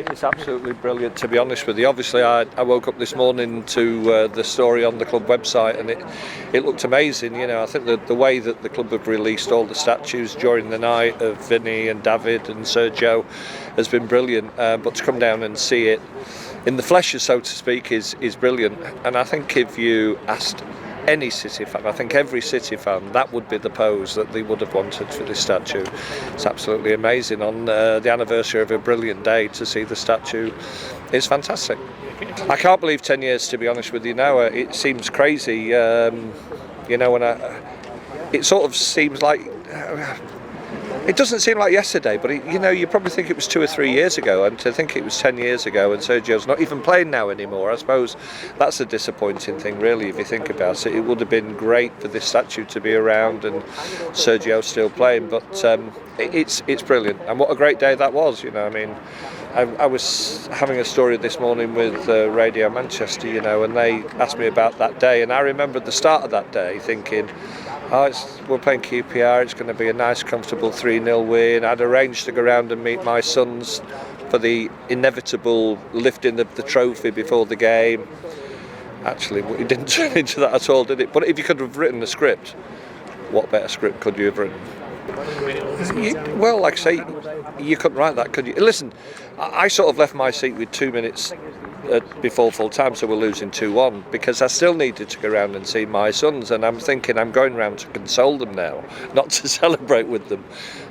It's absolutely brilliant, to be honest with you. Obviously, I woke up this morning to the story on the club website, and it looked amazing. You know, I think the way that the club have released all the statues during the night of Vinny and David and Sergio has been brilliant. But to come down and see it in the flesh, so to speak, is brilliant. And I think if you asked any City fan, I think every City fan, that would be the pose that they would have wanted for this statue. It's absolutely amazing on the anniversary of a brilliant day to see the statue. It's fantastic. I can't believe 10 years, to be honest with you now. It seems crazy, you know, it sort of seems like it doesn't seem like yesterday, but you know, you probably think it was 2 or 3 years ago, and to think it was 10 years ago and Sergio's not even playing now anymore, I suppose that's a disappointing thing, really, if you think about it. It would have been great for this statue to be around and Sergio still playing, but it's brilliant, and what a great day that was. You know, I mean, I was having a story this morning with Radio Manchester, you know, and they asked me about that day, and I remember at the start of that day thinking, we're playing QPR, it's going to be a nice comfortable 3-0 win. I'd arranged to go around and meet my sons for the inevitable lifting of the trophy before the game. Actually, it didn't turn into that at all, did it? But if you could have written a script, what better script could you have written? Well, like I say, you couldn't write that, could you? Listen, I sort of left my seat with 2 minutes before full time, so we're losing 2-1, because I still needed to go around and see my sons, and I'm thinking I'm going around to console them now, not to celebrate with them.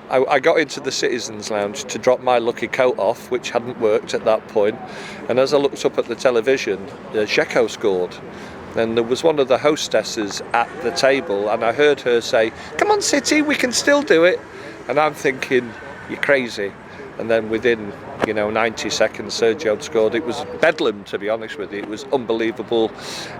I got into the Citizens Lounge to drop my lucky coat off, which hadn't worked at that point, and as I looked up at the television, Dzeko scored. And there was one of the hostesses at the table, and I heard her say, "Come on, City, we can still do it." And I'm thinking, you're crazy. And then within, 90 seconds, Sergio had scored. It was bedlam, to be honest with you. It was unbelievable.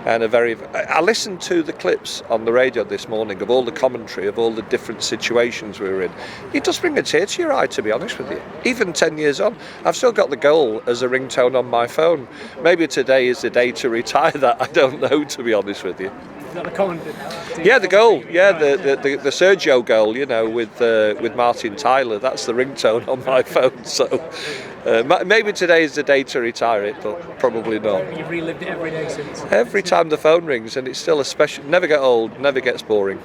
And I listened to the clips on the radio this morning of all the commentary, of all the different situations we were in. It does bring a tear to your eye, to be honest with you. Even 10 years on, I've still got the goal as a ringtone on my phone. Maybe today is the day to retire that. I don't know, to be honest with you. Is that the comment? Yeah, the goal. Yeah, the Sergio goal. With Martin Tyler. That's the ringtone on my phone. So maybe today is the day to retire it, but probably not. You've relived it every day since. Every time the phone rings, and it's still a special. Never get old. Never gets boring.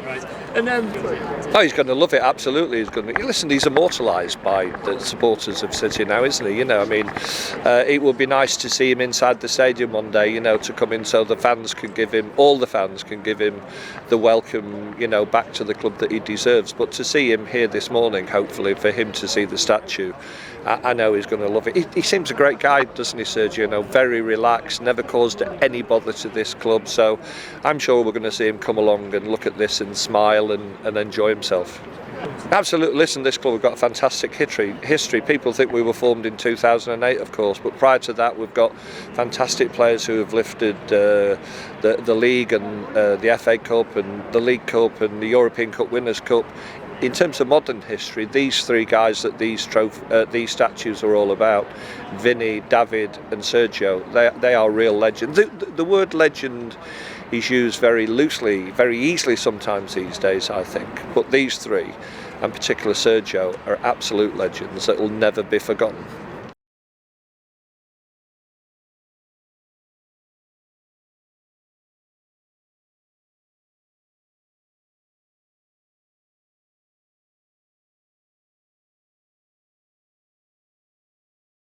Right. And he's going to love it. Absolutely, he's going to. Listen, he's immortalised by the supporters of City now, isn't he? It would be nice to see him inside the stadium one day. To come in so the fans can give him, all the fans can give him the welcome. Back to the club that he deserves. But to see him here this morning, hopefully for him to see the statue, I know he's going to love it. He seems a great guy, doesn't he, Sergio? Very relaxed, never caused any bother to this club. So I'm sure we're going to see him come along and look at this and smile and enjoy himself. Absolutely. Listen, this club have got a fantastic history. People think we were formed in 2008, of course, but prior to that we've got fantastic players who have lifted the league and the FA Cup and the League Cup and the European Cup Winners' Cup. In terms of modern history, these three guys that these statues are all about, Vinny, David and Sergio, they are real legends. The word legend is used very loosely, very easily sometimes these days, I think. But these three, and particularly Sergio, are absolute legends that will never be forgotten.